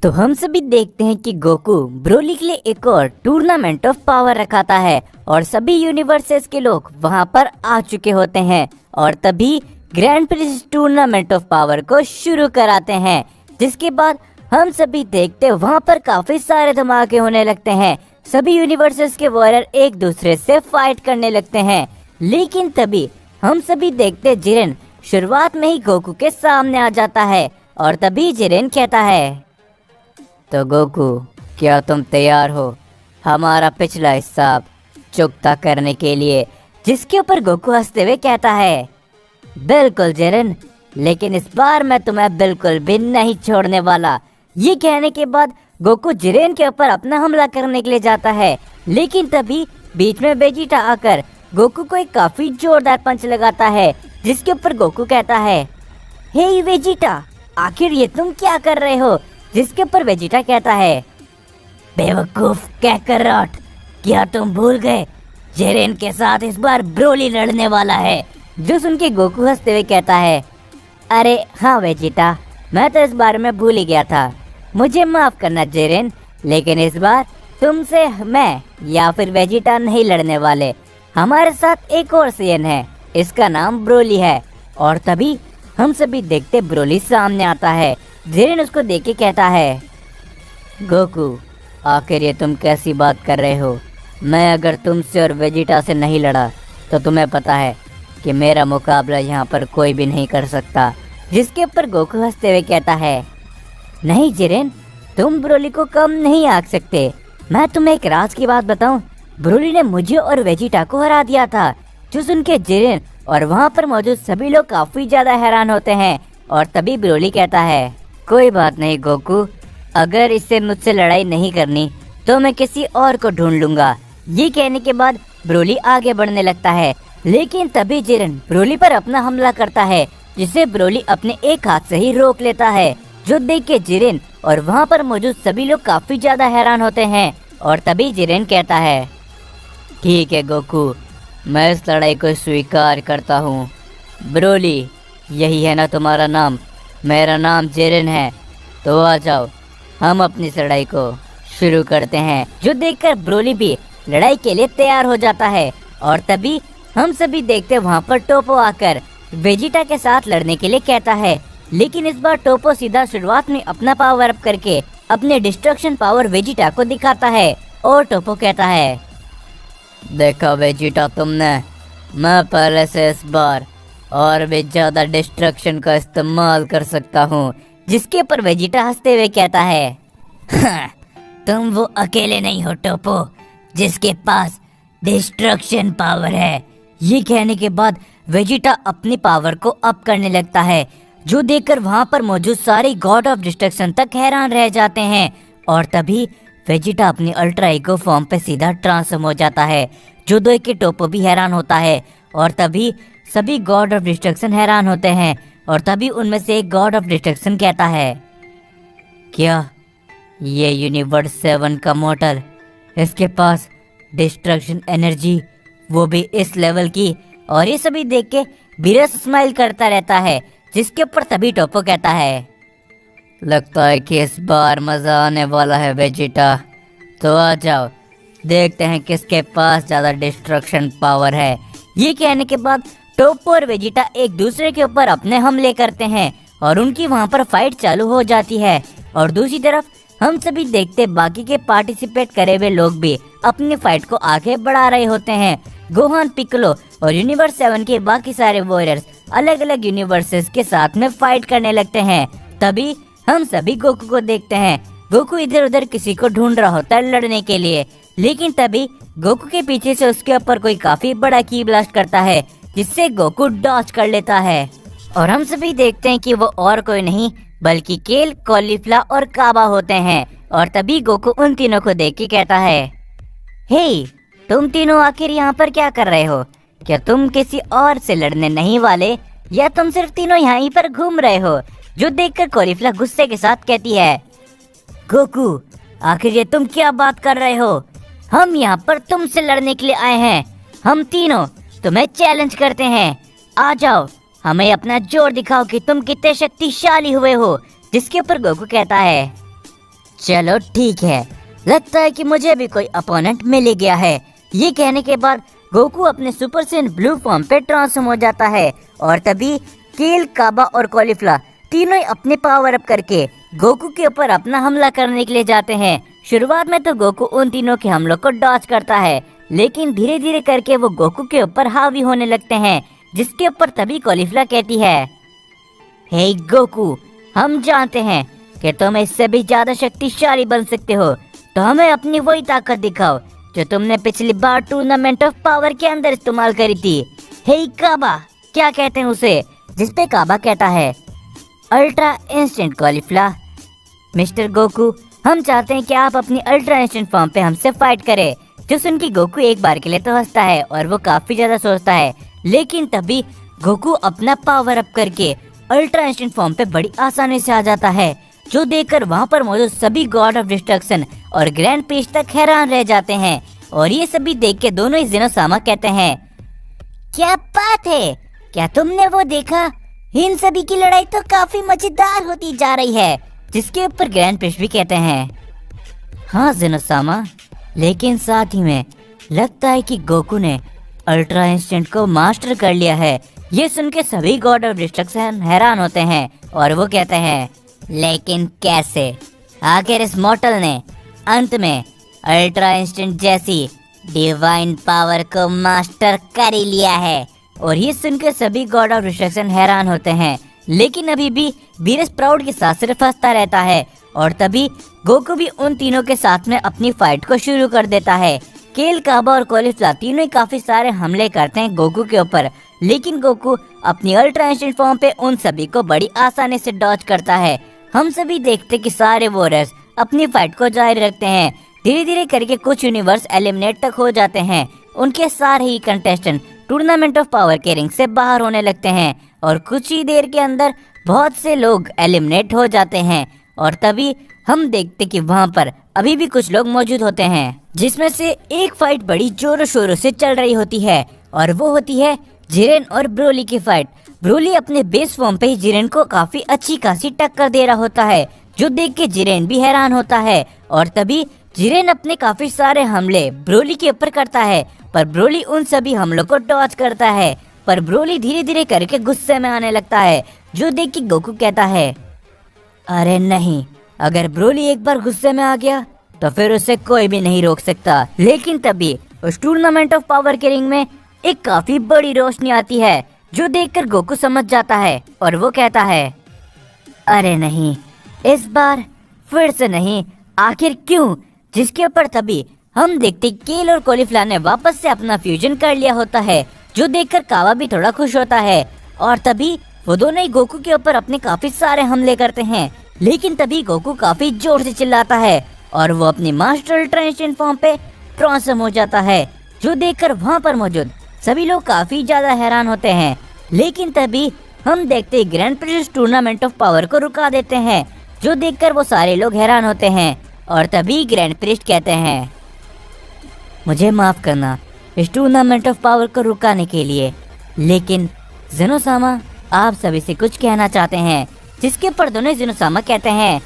तो हम सभी देखते हैं कि गोकू ब्रोली के लिए एक और टूर्नामेंट ऑफ पावर रखाता है और सभी यूनिवर्सेस के लोग वहां पर आ चुके होते हैं और तभी grand Prince tournament of power को शुरू कराते हैं। जिसके बाद हम सभी देखते हैं वहां पर काफी सारे धमाके होने लगते हैं। सभी यूनिवर्सेस के वॉरियर एक दूसरे से फाइट करने लगते हैं, लेकिन तभी हम सभी देखते जिरेन शुरुआत में ही गोकू के सामने आ जाता है और तभी जिरेन कहता है, तो गोकू क्या तुम तैयार हो हमारा पिछला हिसाब चुकता करने के लिए? जिसके ऊपर गोकू हंसते हुए कहता है, बिल्कुल जिरेन, लेकिन इस बार मैं तुम्हें बिल्कुल भी नहीं छोड़ने वाला। ये कहने के बाद गोकू जिरेन के ऊपर अपना हमला करने के लिए जाता है, लेकिन तभी बीच में वेजिटा आकर गोकू को एक काफी जोरदार पंच लगाता है। जिसके ऊपर गोकू कहता है, हे वेजिटा, आखिर ये तुम क्या कर रहे हो? जिसके ऊपर वेजिटा कहता है, बेवकूफ कैकरॉट, क्या तुम भूल गए जिरेन के साथ इस बार ब्रोली लड़ने वाला है? जो सुन के गोकू हंसते हुए कहता है, अरे हाँ वेजिटा, मैं तो इस बारे में भूल ही गया था, मुझे माफ करना जिरेन, लेकिन इस बार तुमसे मैं या फिर वेजिटा नहीं लड़ने वाले। हमारे साथ एक और सीएन है, इसका नाम ब्रोली है। और तभी हम सभी देखते ब्रोली सामने आता है। जिरेन उसको देख के कहता है, गोकू आखिर ये तुम कैसी बात कर रहे हो? मैं अगर तुमसे और वेजिटा से नहीं लड़ा तो तुम्हें पता है कि मेरा मुकाबला यहाँ पर कोई भी नहीं कर सकता। जिसके ऊपर गोकू हंसते हुए कहता है, नहीं जिरेन, तुम ब्रोली को कम नहीं आंक सकते। मैं तुम्हें एक राज की बात बताऊं, ब्रोली ने मुझे और वेजिटा को हरा दिया था। जो सुन के जिरेन और वहाँ पर मौजूद सभी लोग काफी ज्यादा हैरान होते हैं। और तभी ब्रोली कहता है, कोई बात नहीं गोकू, अगर इससे मुझसे लड़ाई नहीं करनी तो मैं किसी और को ढूंढ लूंगा। ये कहने के बाद ब्रोली आगे बढ़ने लगता है, लेकिन तभी जिरेन ब्रोली पर अपना हमला करता है, जिसे ब्रोली अपने एक हाथ से ही रोक लेता है। जो देख के जिरेन और वहाँ पर मौजूद सभी लोग काफी ज्यादा हैरान होते हैं। और तभी जिरेन कहता है, ठीक है गोकू, मैं इस लड़ाई को स्वीकार करता हूँ। ब्रोली, यही है ना तुम्हारा नाम? मेरा नाम जिरेन है, तो आ जाओ हम अपनी लड़ाई को शुरू करते हैं। जो देखकर ब्रोली भी लड़ाई के लिए तैयार हो जाता है। और तभी हम सभी देखते वहाँ पर टोपो आकर वेजिटा के साथ लड़ने के लिए कहता है, लेकिन इस बार टोपो सीधा शुरुआत में अपना पावर अप करके अपने डिस्ट्रक्शन पावर वेजिटा को दिखाता है। और टोपो कहता है, देखा वेजिटा तुमने, मैं पहले से इस बार और भी ज्यादा डिस्ट्रक्शन का इस्तेमाल कर सकता हूँ। जिसके पर वेजिटा हंसते हुए कहता है, हाँ, तुम वो अकेले नहीं हो टोपो जिसके पास डिस्ट्रक्शन पावर है। ये कहने के बाद वेजिटा अपनी पावर को अप करने लगता है। जो देखकर वहाँ पर मौजूद सारे गॉड ऑफ डिस्ट्रक्शन तक हैरान रह जाते हैं। और तभी वेजिटा अपनी अल्ट्रा ईगो फॉर्म पे सीधा ट्रांसफॉर्म हो जाता है। जो देख के टोपो भी हैरान होता है। और तभी सभी गॉड ऑफ डिस्ट्रक्शन हैरान होते हैं। और तभी उनमें से एक गॉड ऑफ डिस्ट्रक्शन कहता है, क्या ये यूनिवर्स 7 का मॉडल, इसके पास डिस्ट्रक्शन एनर्जी, वो भी इस लेवल की? और ये सभी देख के बीरस स्माइल करता रहता है। जिसके ऊपर तभी टोपो कहता है, लगता है कि इस बार मजा आने वाला है वेजिटा, तो आ जाओ देखते हैं किसके पास ज्यादा डिस्ट्रक्शन पावर है। ये कहने के बाद टोपो और वेजिटा एक दूसरे के ऊपर अपने हमले करते हैं और उनकी वहां पर फाइट चालू हो जाती है। और दूसरी तरफ हम सभी देखते बाकी के पार्टिसिपेट करे हुए लोग भी अपनी फाइट को आगे बढ़ा रहे होते हैं। गोहान, पिक्कोलो और यूनिवर्स 7 के बाकी सारे वॉरियर्स अलग अलग यूनिवर्सेस के साथ में फाइट करने लगते हैं। तभी हम सभी गोकू को देखते हैं। गोकू इधर उधर किसी को ढूंढ रहा होता है लड़ने के लिए, लेकिन तभी गोकू के पीछे से उसके ऊपर कोई काफी बड़ा की ब्लास्ट करता है, जिससे गोकू डॉज कर लेता है। और हम सभी देखते हैं कि वो और कोई नहीं बल्कि केल, कॉलीफ्लावर और काबा होते हैं। और तभी गोकू उन तीनों को देख के कहता है, हे, तुम तीनों आखिर यहाँ पर क्या कर रहे हो? क्या तुम किसी और से लड़ने नहीं वाले, या तुम सिर्फ तीनों यहाँ पर घूम रहे हो? जो देखकर कॉलीफ्लावर गुस्से के साथ कहती है, गोकू आखिर ये तुम क्या बात कर रहे हो? हम यहाँ पर तुमसे लड़ने के लिए आए हैं। हम तीनों तुम्हें चैलेंज करते हैं, आ जाओ हमें अपना जोर दिखाओ कि तुम कितने शक्तिशाली हुए हो। जिसके ऊपर गोकू कहता है, चलो ठीक है, लगता है कि मुझे भी कोई अपोनेंट मिल ही गया है। ये कहने के बाद गोकू अपने सुपर सैयन ब्लू फॉर्म पे ट्रांसफॉर्म हो जाता है और तभी केल, काबा और कॉलीफ्ला तीनों ही अपने पावर अप करके गोकू के ऊपर अपना हमला करने के लिए जाते हैं। शुरुआत में तो गोकू उन तीनों के हमलों को डॉज करता है, लेकिन धीरे धीरे करके वो गोकू के ऊपर हावी होने लगते हैं, जिसके ऊपर तभी कॉलीफ्ला कहती है, हे गोकू, हम जानते हैं कि तुम इससे भी ज्यादा शक्तिशाली बन सकते हो, तो हमें अपनी वही ताकत दिखाओ जो तुमने पिछली बार टूर्नामेंट ऑफ पावर के अंदर इस्तेमाल करी थी। हे काबा, क्या कहते हैं उसे? जिसपे काबा कहता है, अल्ट्रा इंस्टेंट कॉलीफ्ला। मिस्टर गोकू, हम चाहते हैं कि आप अपनी अल्ट्रा इंस्टेंट फॉर्म पे हमसे फाइट करें। जो सुन के गोकू एक बार के लिए तो हंसता है और वो काफी ज्यादा सोचता है, लेकिन तभी गोकू अपना पावर अप करके अल्ट्रा इंस्टेंट फॉर्म पे बड़ी आसानी से आ जाता है, जो देखकर वहाँ पर मौजूद सभी गॉड ऑफ डिस्ट्रक्शन और ग्रैंड प्रीस्ट तक हैरान रह जाते हैं। और ये सभी देख के दोनों ही ज़ेनोसामा कहते हैं, क्या बात है, क्या तुमने वो देखा? इन सभी की लड़ाई तो काफी मजेदार होती जा रही है। जिसके ऊपर ग्रैंड प्रीस्ट भी कहते हैं, हाँ ज़ेनोसामा, लेकिन साथ ही में लगता है कि गोकू ने अल्ट्रा इंस्टेंट को मास्टर कर लिया है। ये सुन के सभी गॉड ऑफ डिस्ट्रक्शन हैरान होते हैं और वो कहते हैं, लेकिन कैसे? आखिर इस मॉर्टल ने अंत में अल्ट्रा इंस्टेंट जैसी डिवाइन पावर को मास्टर कर ही लिया है। और ये सुनकर सभी गॉड ऑफ डिस्ट्रक्शन हैरान होते हैं, लेकिन अभी भी वीरस प्राउड के साथ सिर्फ हंसता रहता है। और तभी गोकू भी उन तीनों के साथ में अपनी फाइट को शुरू कर देता है। केल, काबा और कॉलीफ्ला तीनों ही काफी सारे हमले करते हैं गोकू के ऊपर, लेकिन गोकू अपनी अल्ट्रा इंस्टेंट फॉर्म पे उन सभी को बड़ी आसानी से डॉज करता है। हम सभी देखते कि सारे वॉरियर्स अपनी फाइट को जारी रखते हैं। धीरे धीरे करके कुछ यूनिवर्स एलिमिनेट तक हो जाते हैं। उनके सारे ही कंटेस्टेंट टूर्नामेंट ऑफ पावर के रिंग से बाहर होने लगते हैं और कुछ ही देर के अंदर बहुत से लोग एलिमिनेट हो जाते हैं। और तभी हम देखते कि वहाँ पर अभी भी कुछ लोग मौजूद होते हैं, जिसमें से एक फाइट बड़ी जोरों शोरों से चल रही होती है और वो होती है जिरेन और ब्रोली की फाइट। ब्रोली अपने बेस फॉर्म पे ही जिरेन को काफी अच्छी खासी टक्कर दे रहा होता है, जो देख के जिरेन भी हैरान होता है। और तभी जिरेन अपने काफी सारे हमले ब्रोली के ऊपर करता है, पर ब्रोली उन सभी हमलों को डॉज करता है। पर ब्रोली धीरे धीरे करके गुस्से में आने लगता है, जो देख के गोकू कहता है, अरे नहीं, अगर ब्रोली एक बार गुस्से में आ गया तो फिर उसे कोई भी नहीं रोक सकता। लेकिन तभी उस टूर्नामेंट ऑफ पावर के रिंग में एक काफी बड़ी रोशनी आती है, जो देखकर गोकू समझ जाता है और वो कहता है, अरे नहीं, इस बार फिर से नहीं, आखिर क्यों? जिसके ऊपर तभी हम देखते केल और कॉलीफ्ला ने वापस से अपना फ्यूजन कर लिया होता है, जो देखकर कावा भी थोड़ा खुश होता है। और तभी वो दोनों ही गोकू के ऊपर अपने काफी सारे हमले करते हैं, लेकिन तभी गोकू काफी जोर से चिल्लाता है और वो अपनी मास्टर अल्ट्रा इंस्टेंट फॉर्म पे ट्रांसफॉर्म हो जाता है, जो देखकर वहाँ पर मौजूद सभी लोग काफी ज्यादा हैरान होते हैं। लेकिन तभी हम देखते grand Prince tournament of power को रुका देते हैं, जो देखकर वो सारे लोग हैरान होते हैं। और तभी ग्रैंड प्रिस्ट कहते हैं, मुझे माफ करना इस टूर्नामेंट ऑफ पावर को रुकाने के लिए, लेकिन ज़ेनोसामा आप सभी से कुछ कहना चाहते हैं। जिसके ऊपर दोनों ज़ेनोसामा कहते हैं,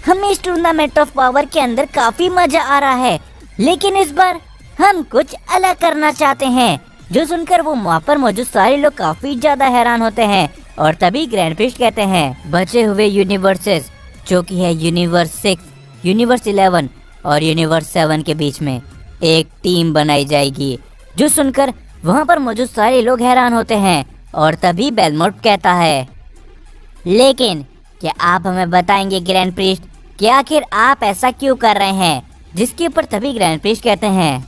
हमें इस टूर्नामेंट ऑफ पावर के अंदर काफी मजा आ रहा है, लेकिन इस बार हम कुछ अलग करना चाहते हैं। जो सुनकर वो वहाँ पर मौजूद सारे लोग काफी ज्यादा हैरान होते हैं। और तभी ग्रैंड प्रिस्ट कहते हैं, बचे हुए यूनिवर्सेस जो कि है यूनिवर्स 6, यूनिवर्स 11 और यूनिवर्स 7 के बीच में एक टीम बनाई जाएगी। जो सुनकर वहाँ पर मौजूद सारे लोग हैरान होते हैं। और तभी बेलमोट कहता है, लेकिन क्या आप हमें बताएंगे ग्रैंड प्रिस्ट कि आखिर आप ऐसा क्यों कर रहे हैं? जिसके ऊपर तभी ग्रैंड प्रिस्ट कहते हैं,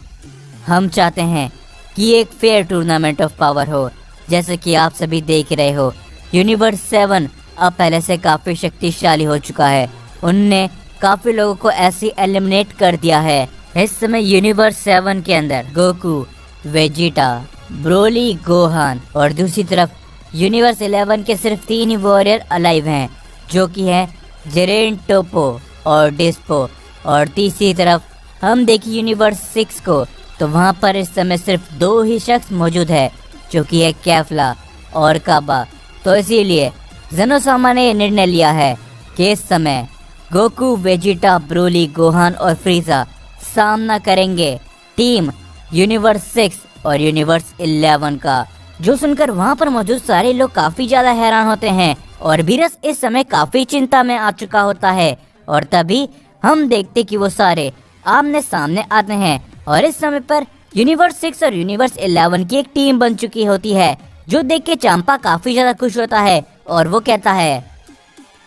हम चाहते हैं कि एक फेयर टूर्नामेंट ऑफ पावर हो। जैसे कि आप सभी देख रहे हो, यूनिवर्स 7 अब पहले से काफी शक्तिशाली हो चुका है। उनने काफी लोगों को ऐसे एलिमिनेट कर दिया है। इस समय यूनिवर्स 7 के अंदर गोकू, वेजिटा, ब्रोली, गोहान और दूसरी तरफ यूनिवर्स 11 के सिर्फ 3 ही वॉरियर अलाइव हैं, जो कि है जिरेन, टोपो और डिस्पो। और तीसरी तरफ हम देखिए यूनिवर्स 6 को, तो वहाँ पर इस समय सिर्फ 2 ही शख्स मौजूद है, जो कि है कैफला और काबा। तो इसीलिए ज़ेनोसामा ने निर्णय लिया है कि इस समय गोकू, वेजिटा, ब्रोली, गोहान और फ्रीजा सामना करेंगे टीम यूनिवर्स 6 और यूनिवर्स 11 का। जो सुनकर वहाँ पर मौजूद सारे लोग काफी ज्यादा हैरान होते हैं और बीरस इस समय काफी चिंता में आ चुका होता है। और तभी हम देखते कि वो सारे आमने सामने आते हैं और इस समय पर यूनिवर्स 6 और यूनिवर्स 11 की एक टीम बन चुकी होती है, जो देख के चांपा काफी ज्यादा खुश होता है और वो कहता है,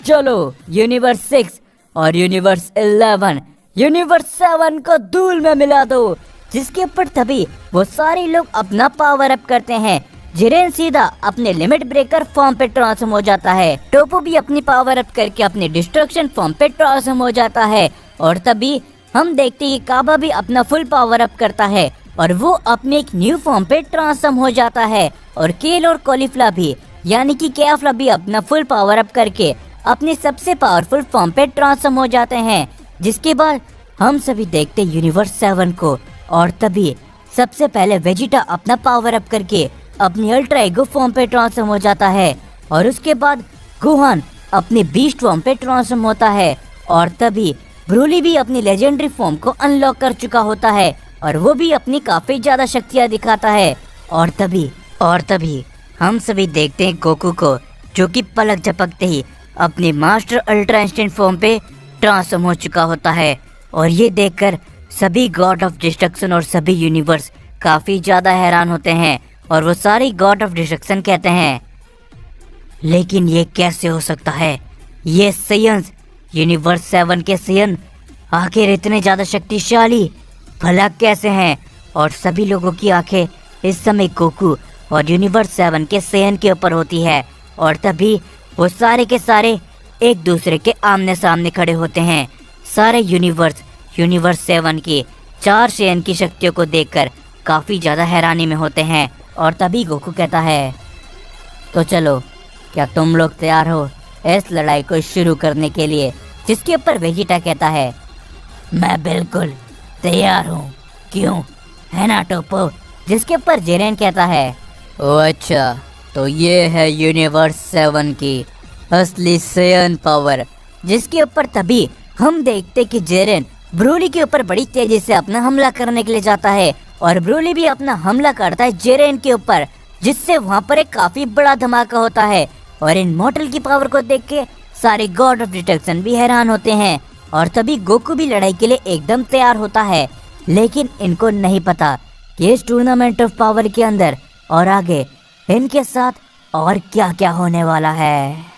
चलो यूनिवर्स 6 और यूनिवर्स 11 यूनिवर्स 7 को धूल में मिला दो। जिसके ऊपर तभी वो सारे लोग अपना पावर अप करते हैं। जिरेन सीधा अपने लिमिट ब्रेकर फॉर्म पे ट्रांसफॉर्म हो जाता है। टोपो भी अपनी पावर अप करके अपने डिस्ट्रक्शन फॉर्म पे ट्रांसफॉर्म हो जाता है। और तभी हम देखते हैं कि काबा भी अपना फुल पावर अप करता है और वो अपने एक न्यू फॉर्म पे ट्रांसफॉर्म हो जाता है। और केल और कॉलीफ्ला भी यानी कि केफ्ला भी अपना फुल पावर अप करके अपने सबसे पावरफुल फॉर्म पे ट्रांसफॉर्म हो जाते हैं। जिसके बाद हम सभी देखते यूनिवर्स 7 को और तभी सबसे पहले वेजिटा अपना पावर अप करके अपनी अल्ट्रा ईगो फॉर्म पे ट्रांसफॉर्म हो जाता है और उसके बाद गोहान अपनी बीस्ट फॉर्म पे ट्रांसफॉर्म होता है और तभी ब्रोली भी अपनी लेजेंडरी फॉर्म को अनलॉक कर चुका होता है और वो भी अपनी काफी ज्यादा शक्तियां दिखाता है। और तभी हम सभी देखते हैं गोकू को, जो कि पलक झपकते ही अपने मास्टर अल्ट्रा इंस्टेंट फॉर्म पे ट्रांसफॉर्म हो चुका होता है। और ये देखकर सभी गॉड ऑफ डिस्ट्रक्शन और सभी यूनिवर्स काफी ज्यादा हैरान होते हैं और वो सारी गॉड ऑफ डिस्ट्रक्शन कहते हैं, लेकिन ये कैसे हो सकता है? ये साइयंस यूनिवर्स 7 के साइयन आखिर इतने ज्यादा शक्तिशाली भला कैसे हैं? और सभी लोगों की आंखें इस समय गोकू और यूनिवर्स 7 के साइयन के ऊपर होती है और तभी वो सारे के सारे एक दूसरे के आमने सामने खड़े होते हैं। सारे यूनिवर्स 7 की 4 साइयन की शक्तियों को देखकर काफी ज्यादा हैरानी में होते हैं। और तभी गोकू कहता है, तो चलो क्या तुम लोग तैयार हो इस लड़ाई को शुरू करने के लिए? जिसके ऊपर वेजिटा कहता है, मैं बिल्कुल तैयार हूँ, क्यों है ना टोपो? जिसके ऊपर जेरेन कहता है, ओ अच्छा, तो ये है यूनिवर्स 7 की असली साइयन पावर। जिसके ऊपर तभी हम देखते कि जेरेन ब्रोली के ऊपर बड़ी तेजी से अपना हमला करने के लिए जाता है और ब्रोली भी अपना हमला करता है जेरेन के ऊपर, जिससे वहाँ पर एक काफी बड़ा धमाका होता है। और इन मॉर्टल की पावर को देख के सारे गॉड ऑफ डिस्ट्रक्शन भी हैरान होते हैं। और तभी गोकू भी लड़ाई के लिए एकदम तैयार होता है, लेकिन इनको नहीं पता कि इस टूर्नामेंट ऑफ पावर के अंदर और आगे इनके साथ और क्या क्या होने वाला है।